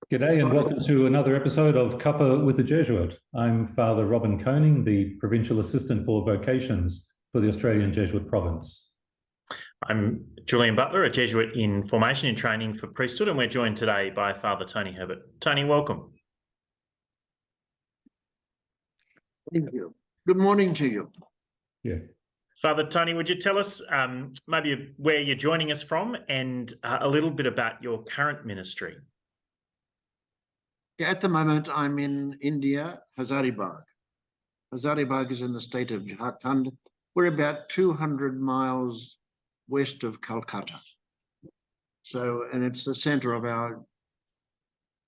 G'day and welcome to another episode of Cuppa with a Jesuit. I'm Father Robin Koning, the Provincial Assistant for Vocations for the Australian Jesuit Province. I'm Julian Butler, a Jesuit in formation and training for priesthood, and we're joined today by Father Tony Herbert. Tony, welcome. Thank you. Good morning to you. Yeah. Father Tony, would you tell us maybe where you're joining us from and a little bit about your current ministry? Yeah, at the moment, I'm in India, Hazaribagh. Hazaribagh is in the state of Jharkhand. We're about 200 miles west of Calcutta. And it's the center of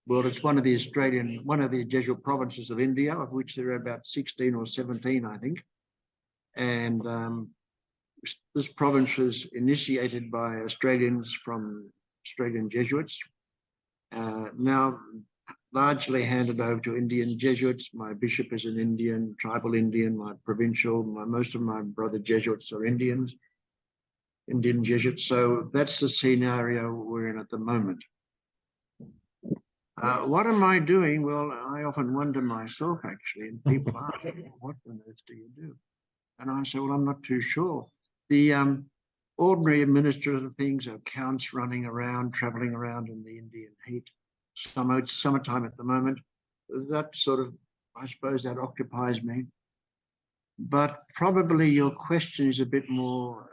it's one of the Jesuit provinces of India, of which there are about 16 or 17, I think. And this province was initiated by Australians from Australian Jesuits. Now largely handed over to Indian Jesuits. My bishop is an Indian, tribal Indian, most of my brother Jesuits are Indian Jesuits. So that's the scenario we're in at the moment. What am I doing? Well, I often wonder myself, actually, and people ask, what on earth do you do? And I say, well, I'm not too sure. The ordinary administrative things are counts running around, traveling around in the Indian heat. It's summertime at the moment. That I suppose that occupies me. But probably your question is a bit more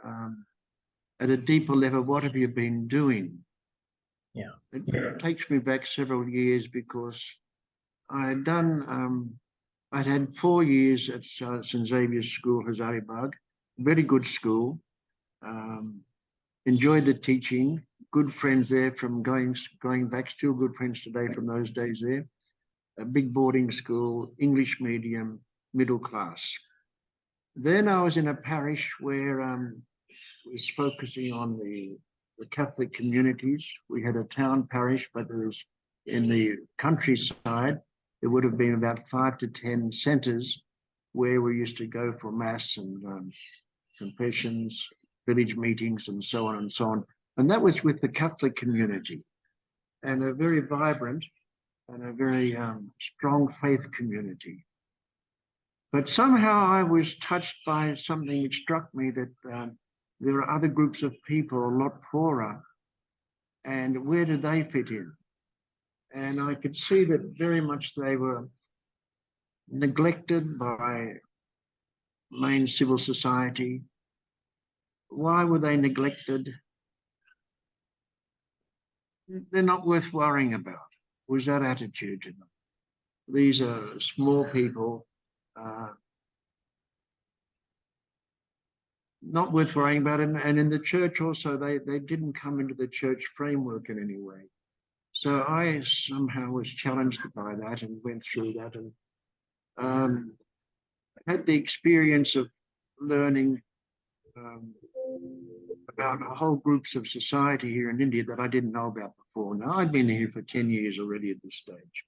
at a deeper level. What have you been doing? Yeah. It takes me back several years because I'd had 4 years at St. Xavier's School, Hazaribagh, very good school. Enjoyed the teaching. Good friends there from going back, still good friends today from those days there. A big boarding school, English medium, middle class. Then I was in a parish where was focusing on the Catholic communities. We had a town parish, but there was in the countryside, there would have been about 5 to 10 centres where we used to go for mass and confessions, village meetings, and so on and so on. And that was with the Catholic community, and a very vibrant and a very strong faith community. But somehow I was touched by something which struck me, that there are other groups of people a lot poorer, and where did they fit in? And I could see that very much they were neglected by main civil society. Why were they neglected? They're not worth worrying about, was that attitude to them. These are small people, not worth worrying about. And in the church also, they didn't come into the church framework in any way. So I somehow was challenged by that and went through that, and had the experience of learning about whole groups of society here in India that I didn't know about before. Now, I'd been here for 10 years already at this stage.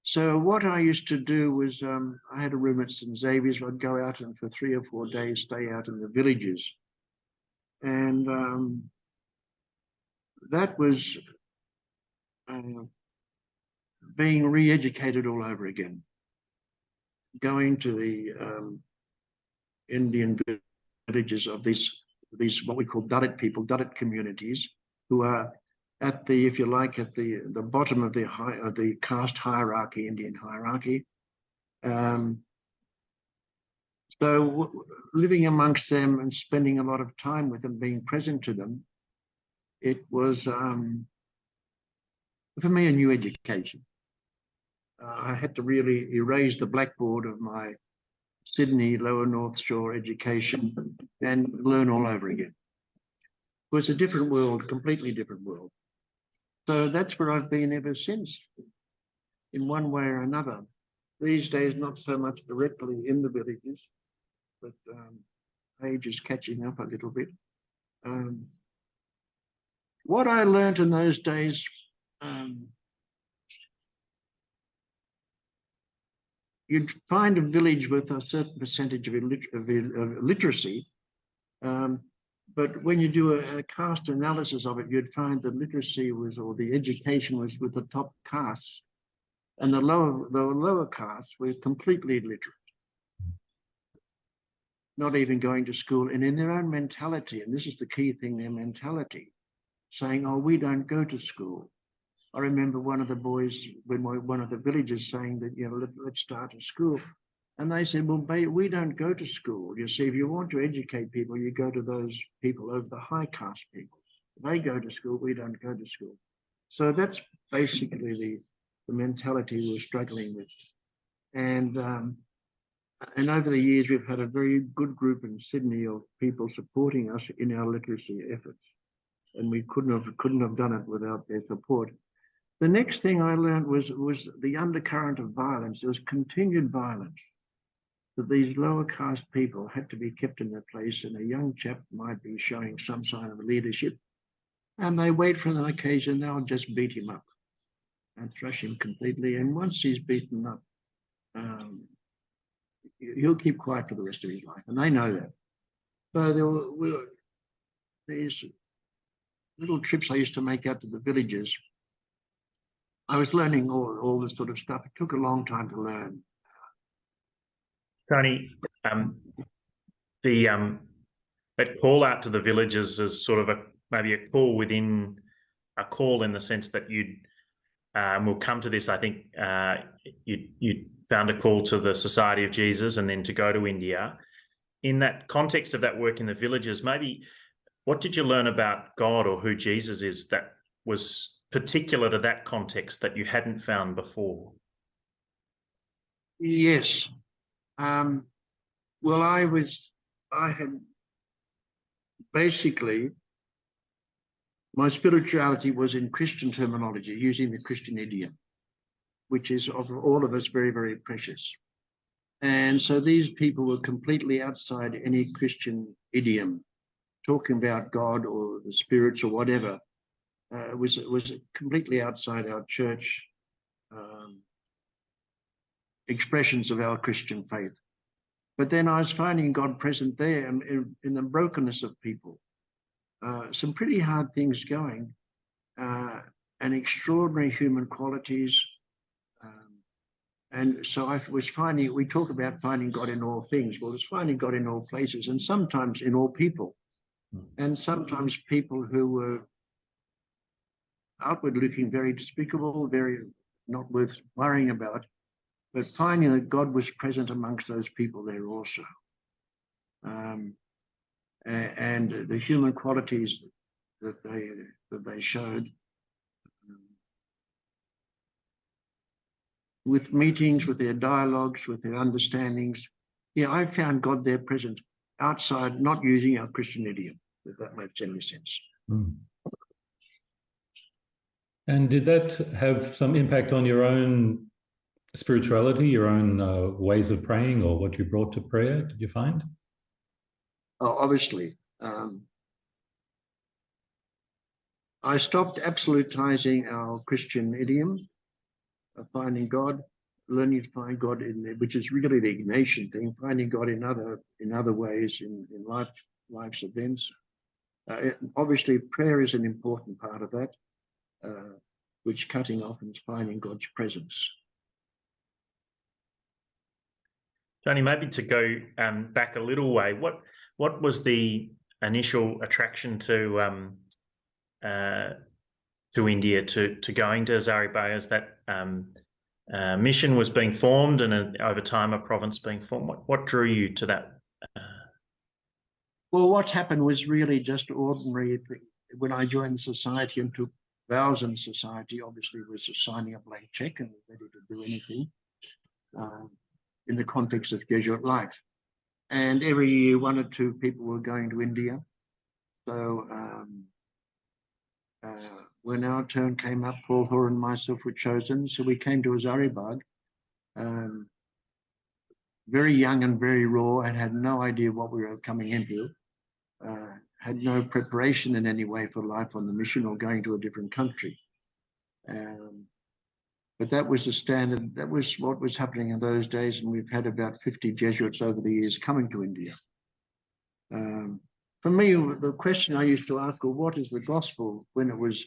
So what I used to do was, I had a room at St. Xavier's. I'd go out and for 3 or 4 days stay out in the villages. And that was being re-educated all over again. Going to the Indian villages of these what we call Dalit people, Dalit communities, who are at the, if you like, at the bottom of the caste hierarchy, Indian hierarchy. So living amongst them and spending a lot of time with them, being present to them, it was for me a new education. I had to really erase the blackboard of my Sydney Lower North Shore education and learn all over again. It was a different world, completely different world. So that's where I've been ever since, in one way or another. These days, not so much directly in the villages, but age is catching up a little bit. What I learned in those days, you'd find a village with a certain percentage of literacy, But when you do a caste analysis of it, you'd find that literacy was, or the education was with the top castes, and the lower castes were completely illiterate, not even going to school, and in their own mentality, and this is the key thing, their mentality, saying, oh, we don't go to school. I remember one of the boys, when one of the villagers saying that, let's start a school. And they said, well, we don't go to school. You see, if you want to educate people, you go to those people over the high caste people. They go to school, we don't go to school. So that's basically the mentality we're struggling with. And over the years, we've had a very good group in Sydney of people supporting us in our literacy efforts. And we couldn't have done it without their support. The next thing I learned was the undercurrent of violence. There was continued violence, that these lower caste people had to be kept in their place, and a young chap might be showing some sign of leadership, and they wait for an occasion, they'll just beat him up and thrash him completely. And once he's beaten up, he'll keep quiet for the rest of his life, and they know that. So there were these little trips I used to make out to the villages. I was learning all this sort of stuff. It took a long time to learn. Tony, that call out to the villages is sort of maybe a call within a call, in the sense that you'd, we'll come to this, I think you found a call to the Society of Jesus and then to go to India. In that context of that work in the villages, maybe what did you learn about God or who Jesus is that was particular to that context that you hadn't found before? Yes. Well, I had basically, my spirituality was in Christian terminology, using the Christian idiom, which is of all of us very, very precious. And so these people were completely outside any Christian idiom, talking about God or the spirits or whatever. Was completely outside our church expressions of our Christian faith. But then I was finding God present there in the brokenness of people. Some pretty hard things going, and extraordinary human qualities. And so I was finding, we talk about finding God in all things. Well, it's finding God in all places, and sometimes in all people. And sometimes people who were outward looking very despicable, very not worth worrying about, but finding that God was present amongst those people there also. And the human qualities that they showed. With meetings, with their dialogues, with their understandings. Yeah, I found God there present outside, not using our Christian idiom, if that makes any sense. Mm. And did that have some impact on your own spirituality, your own ways of praying, or what you brought to prayer, did you find? Oh, obviously. I stopped absolutizing our Christian idiom of finding God, learning to find God in there, which is really the Ignatian thing, finding God in other ways, in life's events. Obviously, prayer is an important part of that, which cutting off and finding God's presence. Tony, maybe to go back a little way, what was the initial attraction to India, to going to Hazaribagh, as that mission was being formed, and over time a province being formed? What drew you to that? Well, what happened was really just ordinary. When I joined the society and took vows in society, obviously was signing a blank check and ready to do anything in the context of Jesuit life. And every year, one or two people were going to India. So when our turn came up, Paul Hoare and myself were chosen. So we came to Hazaribagh, very young and very raw, and had no idea what we were coming into. Had no preparation in any way for life on the mission or going to a different country. But that was the standard, that was what was happening in those days, and we've had about 50 Jesuits over the years coming to India. for me, the question I used to ask, well, what is the gospel, when it was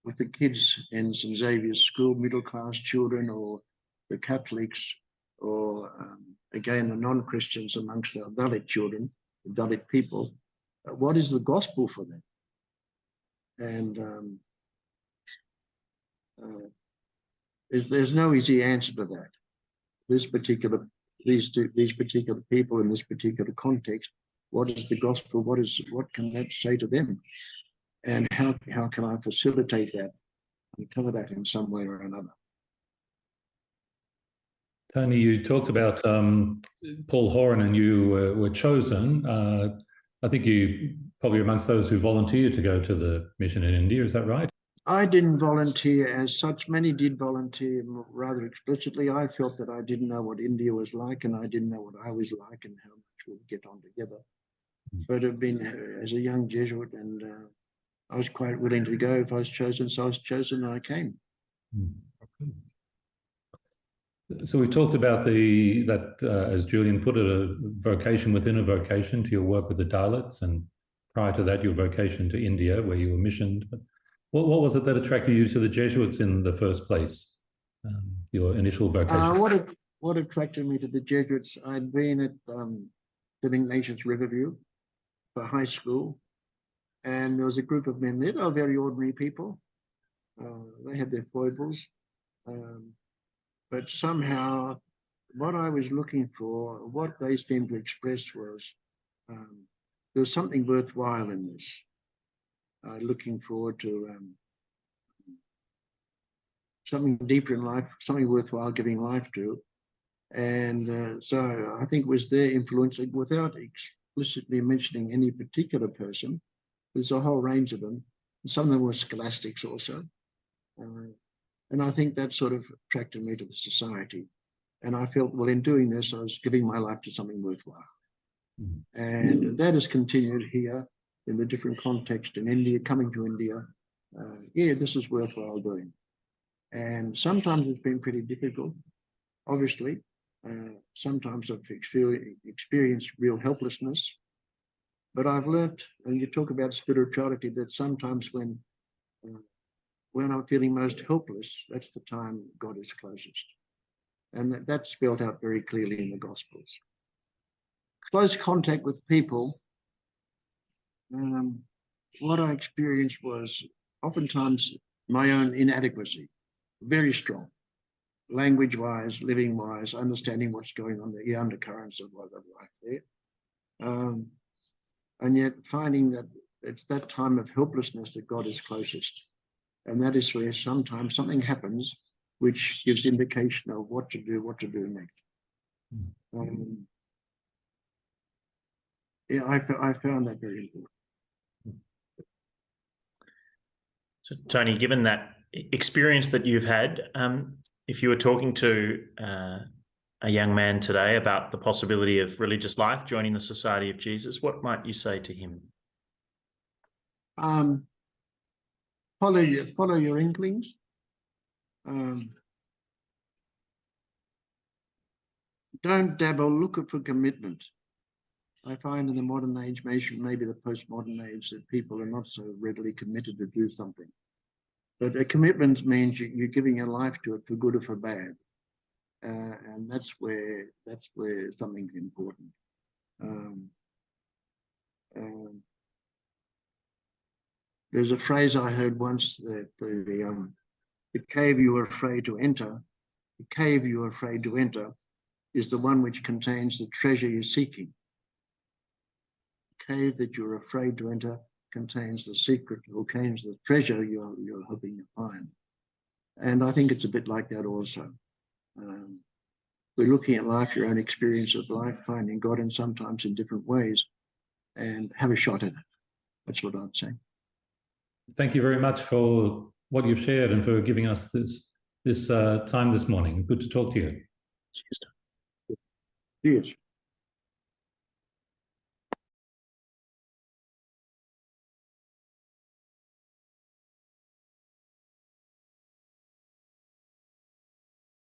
with the kids in St. Xavier's School, middle-class children, or the Catholics, or again, the non-Christians amongst the Dalit children, the Dalit people, what is the gospel for them? And there's no easy answer to that. These particular people in this particular context, what is the gospel? What can that say to them? And how can I facilitate that and cover that in some way or another? Tony, you talked about Paul Horan, and you were chosen. I think you probably amongst those who volunteered to go to the mission in India. Is that right? I didn't volunteer as such. Many did volunteer rather explicitly. I felt that I didn't know what India was like, and I didn't know what I was like and how much we'd get on together. But I've been as a young Jesuit, and I was quite willing to go if I was chosen. So I was chosen and I came. So we talked about that, as Julian put it, a vocation within a vocation to your work with the Dalits, and prior to that, your vocation to India, where you were missioned. What was it that attracted you to the Jesuits in the first place? Your initial vocation. What attracted me to the Jesuits? I'd been at Living Nations Riverview for high school, and there was a group of men there. They were very ordinary people. They had their foibles. But somehow what I was looking for, what they seemed to express was there was something worthwhile in this. Looking forward to something deeper in life, something worthwhile giving life to. And so I think it was their influence, without explicitly mentioning any particular person. There's a whole range of them. Some of them were scholastics also. And I think that sort of attracted me to the society. And I felt, well, in doing this, I was giving my life to something worthwhile. And that has continued here in the different context in India, coming to India. Yeah, this is worthwhile doing. And sometimes it's been pretty difficult, obviously. Sometimes I've experienced real helplessness. But I've learnt, and you talk about spirituality, that sometimes when I'm feeling most helpless, that's the time God is closest. And that's spelled out very clearly in the Gospels. Close contact with people, what I experienced was oftentimes my own inadequacy, very strong, language-wise, living-wise, understanding what's going on, the undercurrents of life there. And yet finding that it's that time of helplessness that God is closest. And that is where sometimes something happens which gives indication of what to do next. Yeah, I found that very important. So, Tony, given that experience that you've had, if you were talking to a young man today about the possibility of religious life, joining the Society of Jesus, what might you say to him? Follow your inklings. Don't dabble, look for commitment. I find in the modern age, maybe the postmodern age, that people are not so readily committed to do something. But a commitment means you're giving your life to it for good or for bad. And that's where something's important. There's a phrase I heard once that the cave you are afraid to enter, is the one which contains the treasure you're seeking. The cave that you're afraid to enter contains the secret, or contains the treasure you're hoping to find. And I think it's a bit like that also. We're looking at life, your own experience of life, finding God in sometimes in different ways, and have a shot at it. That's what I'd say. Thank you very much for what you've shared and for giving us this time this morning. Good to talk to you. Cheers.